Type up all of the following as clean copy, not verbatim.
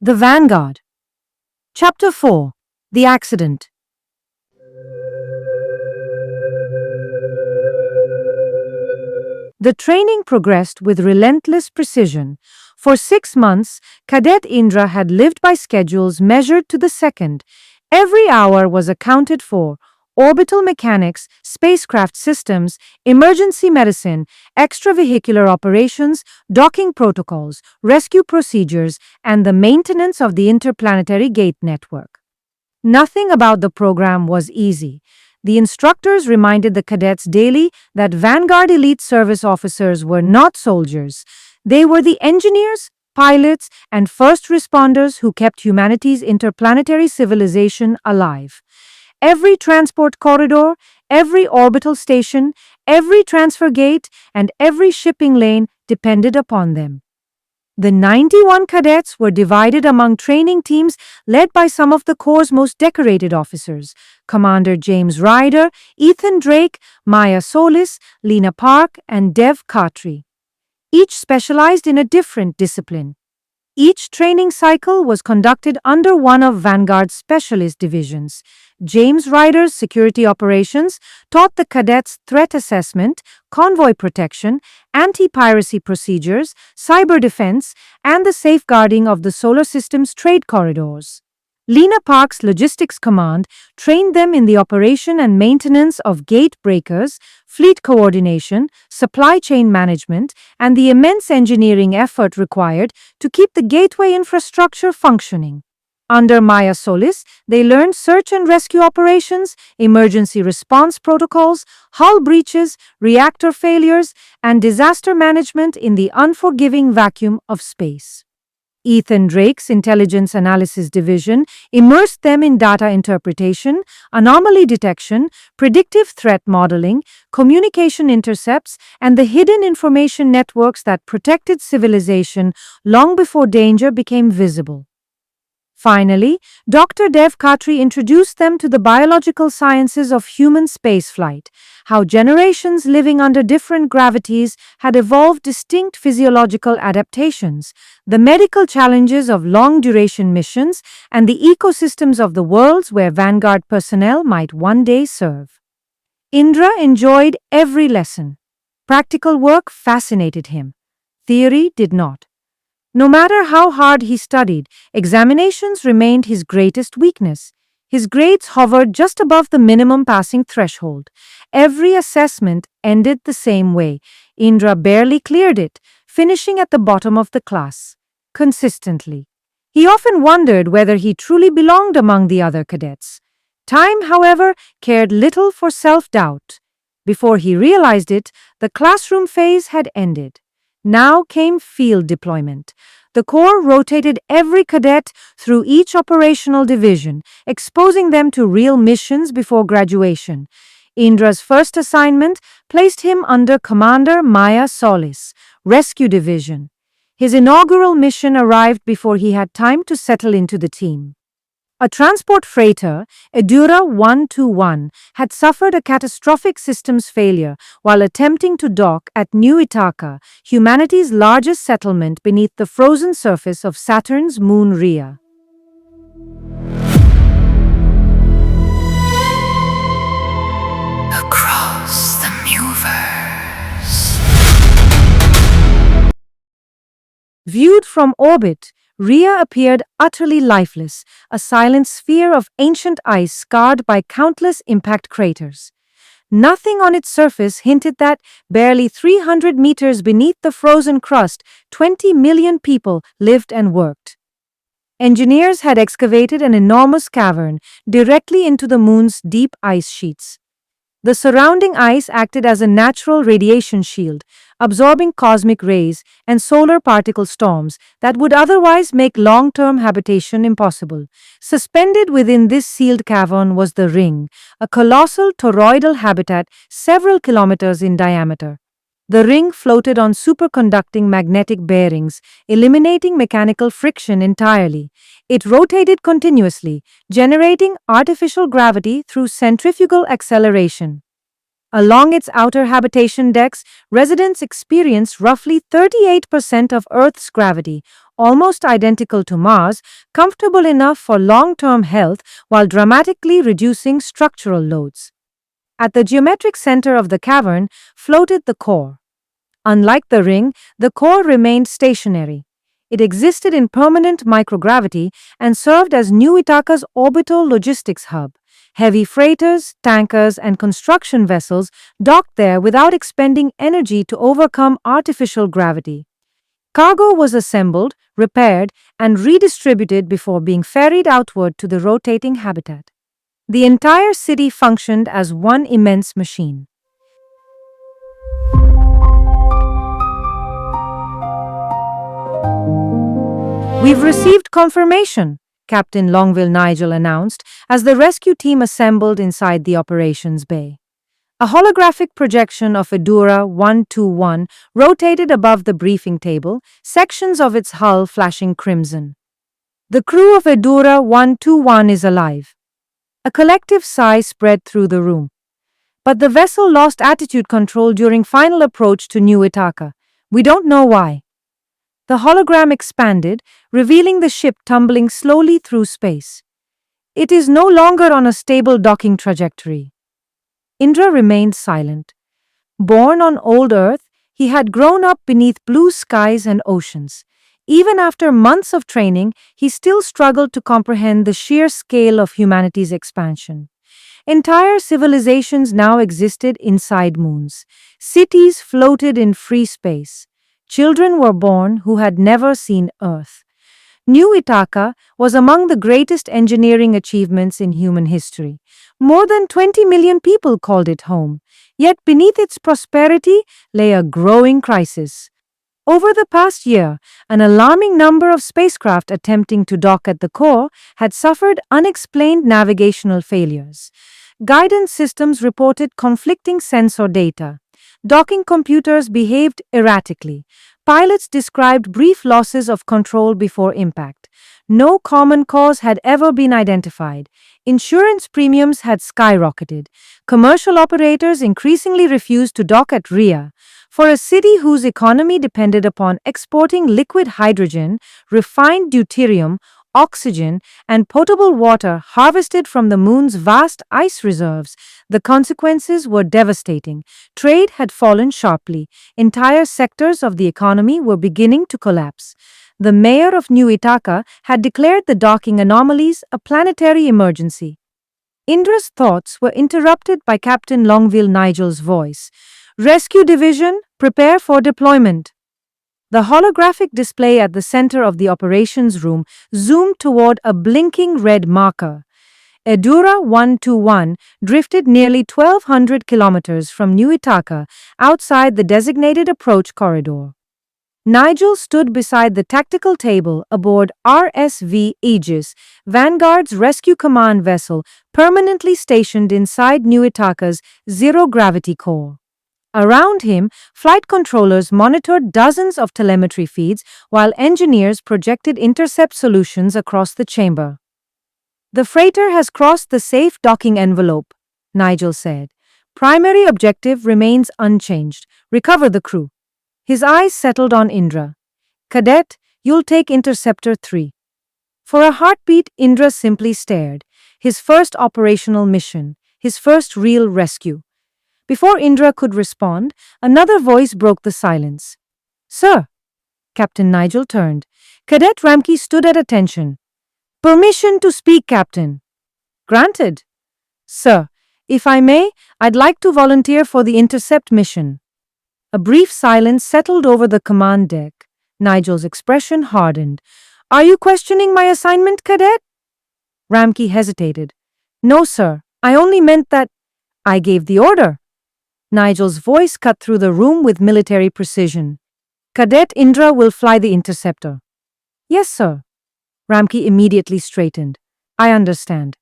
The Vanguard. Chapter 4. The Accident. The training progressed with relentless precision. For 6 months, Cadet Indra had lived by schedules measured to the second. Every hour was accounted for. Orbital mechanics, spacecraft systems, emergency medicine, extravehicular operations, docking protocols, rescue procedures, and the maintenance of the interplanetary gate network. Nothing about the program was easy. The instructors reminded the cadets daily that Vanguard elite service officers were not soldiers. They were the engineers, pilots, and first responders who kept humanity's interplanetary civilization alive. Every transport corridor, every orbital station, every transfer gate, and every shipping lane depended upon them. The 91 cadets were divided among training teams led by some of the Corps' most decorated officers: Commander James Ryder, Ethan Drake, Maya Solis, Lena Park, and Dev Khatri. Each specialized in a different discipline. Each training cycle was conducted under one of Vanguard's specialist divisions. James Ryder's security operations taught the cadets threat assessment, convoy protection, anti-piracy procedures, cyber defense, and the safeguarding of the solar system's trade corridors. Lena Park's logistics command trained them in the operation and maintenance of gate breakers, fleet coordination, supply chain management, and the immense engineering effort required to keep the gateway infrastructure functioning. Under Maya Solis, they learned search and rescue operations, emergency response protocols, hull breaches, reactor failures, and disaster management in the unforgiving vacuum of space. Ethan Drake's Intelligence Analysis Division immersed them in data interpretation, anomaly detection, predictive threat modeling, communication intercepts, and the hidden information networks that protected civilization long before danger became visible. Finally, Dr. Dev Khatri introduced them to the biological sciences of human spaceflight, how generations living under different gravities had evolved distinct physiological adaptations, the medical challenges of long-duration missions, and the ecosystems of the worlds where Vanguard personnel might one day serve. Indra enjoyed every lesson. Practical work fascinated him. Theory did not. No matter how hard he studied, examinations remained his greatest weakness. His grades hovered just above the minimum passing threshold. Every assessment ended the same way. Indra barely cleared it, finishing at the bottom of the class. Consistently. He often wondered whether he truly belonged among the other cadets. Time, however, cared little for self-doubt. Before he realized it, the classroom phase had ended. Now came field deployment. The Corps rotated every cadet through each operational division, exposing them to real missions before graduation. Indra's first assignment placed him under Commander Maya Solis, Rescue Division. His inaugural mission arrived before he had time to settle into the team. A transport freighter, Edura 121, had suffered a catastrophic systems failure while attempting to dock at New Ithaca, humanity's largest settlement beneath the frozen surface of Saturn's moon Rhea. Across the Muverse. Viewed from orbit, Rhea appeared utterly lifeless, a silent sphere of ancient ice scarred by countless impact craters. Nothing on its surface hinted that, barely 300 meters beneath the frozen crust, 20 million people lived and worked. Engineers had excavated an enormous cavern directly into the moon's deep ice sheets. The surrounding ice acted as a natural radiation shield, absorbing cosmic rays and solar particle storms that would otherwise make long-term habitation impossible. Suspended within this sealed cavern was the Ring, a colossal toroidal habitat several kilometers in diameter. The Ring floated on superconducting magnetic bearings, eliminating mechanical friction entirely. It rotated continuously, generating artificial gravity through centrifugal acceleration. Along its outer habitation decks, residents experience roughly 38% of Earth's gravity, almost identical to Mars, comfortable enough for long-term health while dramatically reducing structural loads. At the geometric center of the cavern floated the core. Unlike the ring, the core remained stationary. It existed in permanent microgravity and served as New Ithaca's orbital logistics hub. Heavy freighters, tankers, and construction vessels docked there without expending energy to overcome artificial gravity. Cargo was assembled, repaired, and redistributed before being ferried outward to the rotating habitat. The entire city functioned as one immense machine. "We've received confirmation," Captain Longville Nigel announced as the rescue team assembled inside the operations bay. A holographic projection of Edura 121 rotated above the briefing table, sections of its hull flashing crimson. "The crew of Edura 121 is alive." A collective sigh spread through the room. "But the vessel lost attitude control during final approach to New Ithaca. We don't know why." The hologram expanded, revealing the ship tumbling slowly through space. "It is no longer on a stable docking trajectory." Indra remained silent. Born on old Earth, he had grown up beneath blue skies and oceans. Even after months of training, he still struggled to comprehend the sheer scale of humanity's expansion. Entire civilizations now existed inside moons. Cities floated in free space. Children were born who had never seen Earth. New Ithaca was among the greatest engineering achievements in human history. More than 20 million people called it home. Yet beneath its prosperity lay a growing crisis. Over the past year, an alarming number of spacecraft attempting to dock at the core had suffered unexplained navigational failures. Guidance systems reported conflicting sensor data. Docking computers behaved erratically. Pilots described brief losses of control before impact. No common cause had ever been identified. Insurance premiums had skyrocketed. Commercial operators increasingly refused to dock at RIA. For a city whose economy depended upon exporting liquid hydrogen, refined deuterium, oxygen, and potable water harvested from the moon's vast ice reserves, the consequences were devastating. Trade had fallen sharply. Entire sectors of the economy were beginning to collapse. The mayor of New Ithaca had declared the docking anomalies a planetary emergency. Indra's thoughts were interrupted by Captain Longville Nigel's voice. "Rescue Division, prepare for deployment." The holographic display at the center of the operations room zoomed toward a blinking red marker. Edura 121 drifted nearly 1,200 kilometers from New Ithaca outside the designated approach corridor. Nigel stood beside the tactical table aboard RSV Aegis, Vanguard's rescue command vessel permanently stationed inside New Ithaca's zero-gravity core. Around him, flight controllers monitored dozens of telemetry feeds while engineers projected intercept solutions across the chamber. "The freighter has crossed the safe docking envelope," Nigel said. "Primary objective remains unchanged. Recover the crew." His eyes settled on Indra. "Cadet, you'll take Interceptor 3. For a heartbeat, Indra simply stared. His first operational mission, his first real rescue. Before Indra could respond, another voice broke the silence. "Sir." Captain Nigel turned. Cadet Ramke stood at attention. "Permission to speak, Captain." "Granted." "Sir, if I may, I'd like to volunteer for the intercept mission." A brief silence settled over the command deck. Nigel's expression hardened. "Are you questioning my assignment, Cadet?" Ramke hesitated. "No, sir. I only meant that I gave the order." Nigel's voice cut through the room with military precision. "Cadet Indra will fly the interceptor." "Yes, sir." Ramke immediately straightened. "I understand."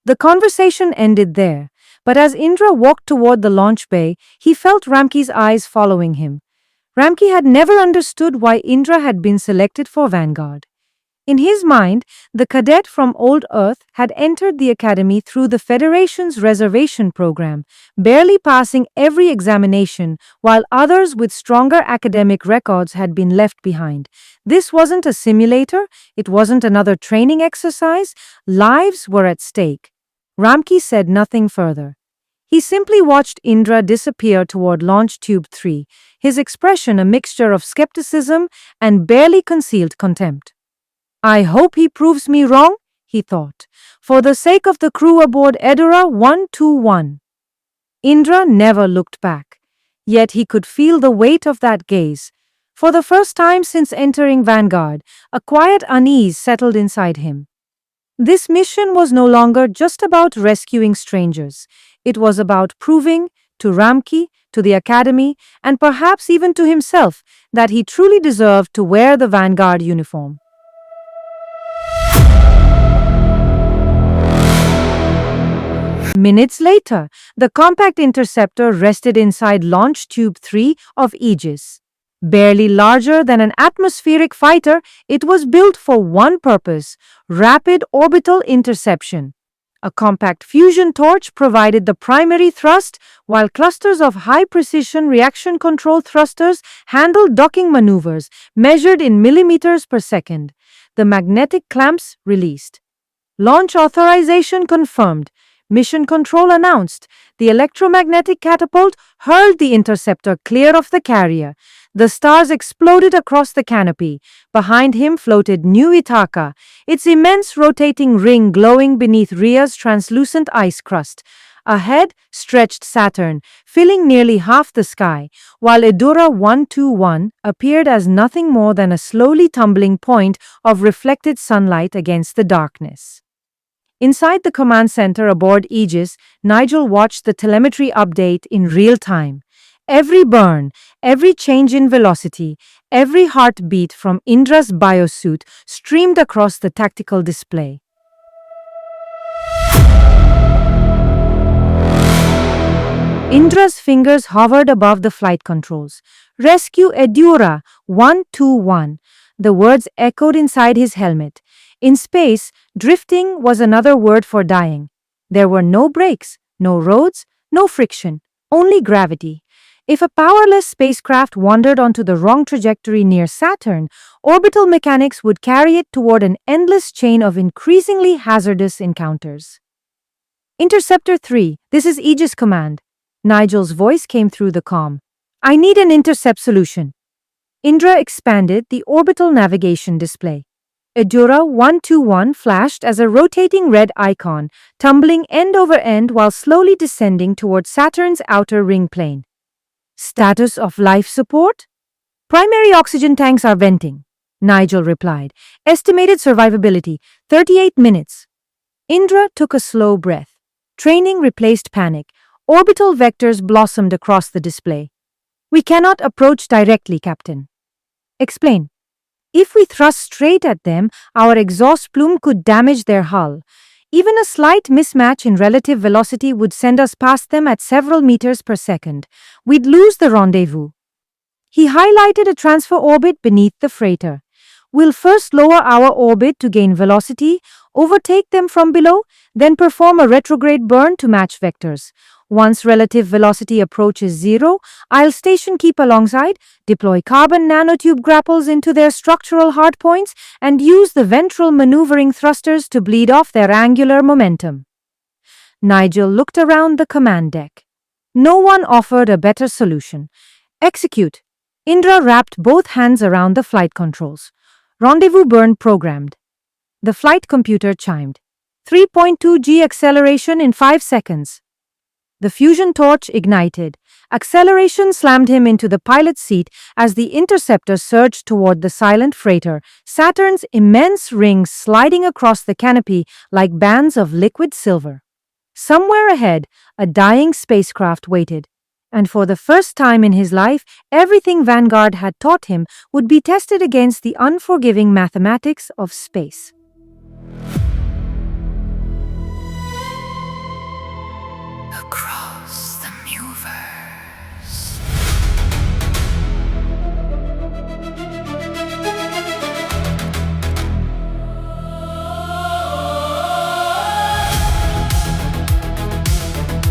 The conversation ended there, but as Indra walked toward the launch bay, he felt Ramke's eyes following him. Ramke had never understood why Indra had been selected for Vanguard. In his mind, the cadet from old Earth had entered the academy through the Federation's reservation program, barely passing every examination, while others with stronger academic records had been left behind. This wasn't a simulator, it wasn't another training exercise, lives were at stake. Ramki said nothing further. He simply watched Indra disappear toward Launch Tube 3, his expression a mixture of skepticism and barely concealed contempt. I hope he proves me wrong, he thought, for the sake of the crew aboard Edura 121. Indra never looked back, yet he could feel the weight of that gaze. For the first time since entering Vanguard, a quiet unease settled inside him. This mission was no longer just about rescuing strangers. It was about proving, to Ramki, to the Academy, and perhaps even to himself, that he truly deserved to wear the Vanguard uniform. Minutes later, the compact interceptor rested inside Launch Tube 3 of Aegis. Barely larger than an atmospheric fighter, it was built for one purpose: rapid orbital interception. A compact fusion torch provided the primary thrust, while clusters of high-precision reaction control thrusters handled docking maneuvers measured in millimeters per second. The magnetic clamps released. Launch authorization confirmed. Mission control announced. The electromagnetic catapult hurled the interceptor clear of the carrier. The stars exploded across the canopy. Behind him floated New Ithaca, its immense rotating ring glowing beneath Rhea's translucent ice crust. Ahead stretched Saturn, filling nearly half the sky, while Edura 121 appeared as nothing more than a slowly tumbling point of reflected sunlight against the darkness. Inside the command center aboard Aegis, Nigel watched the telemetry update in real time. Every burn, every change in velocity, every heartbeat from Indra's biosuit streamed across the tactical display. Indra's fingers hovered above the flight controls. Rescue Edura 121. The words echoed inside his helmet. In space, drifting was another word for dying. There were no brakes, no roads, no friction, only gravity. If a powerless spacecraft wandered onto the wrong trajectory near Saturn, orbital mechanics would carry it toward an endless chain of increasingly hazardous encounters. Interceptor 3, this is Aegis Command. Nigel's voice came through the comm. I need an intercept solution. Indra expanded the orbital navigation display. Edura 121 flashed as a rotating red icon, tumbling end over end while slowly descending toward Saturn's outer ring plane. Status of life support? Primary oxygen tanks are venting, Nigel replied. Estimated survivability, 38 minutes. Indra took a slow breath. Training replaced panic. Orbital vectors blossomed across the display. We cannot approach directly, Captain. Explain. If we thrust straight at them, our exhaust plume could damage their hull. Even a slight mismatch in relative velocity would send us past them at several meters per second. We'd lose the rendezvous. He highlighted a transfer orbit beneath the freighter. We'll first lower our orbit to gain velocity, overtake them from below, then perform a retrograde burn to match vectors. Once relative velocity approaches zero, I'll station keep alongside, deploy carbon nanotube grapples into their structural hardpoints, and use the ventral maneuvering thrusters to bleed off their angular momentum. Nigel looked around the command deck. No one offered a better solution. Execute. Indra wrapped both hands around the flight controls. Rendezvous burn programmed. The flight computer chimed. 3.2 G acceleration in 5 seconds. The fusion torch ignited. Acceleration slammed him into the pilot's seat as the interceptor surged toward the silent freighter, Saturn's immense rings sliding across the canopy like bands of liquid silver. Somewhere ahead, a dying spacecraft waited, and for the first time in his life, everything Vanguard had taught him would be tested against the unforgiving mathematics of space. Across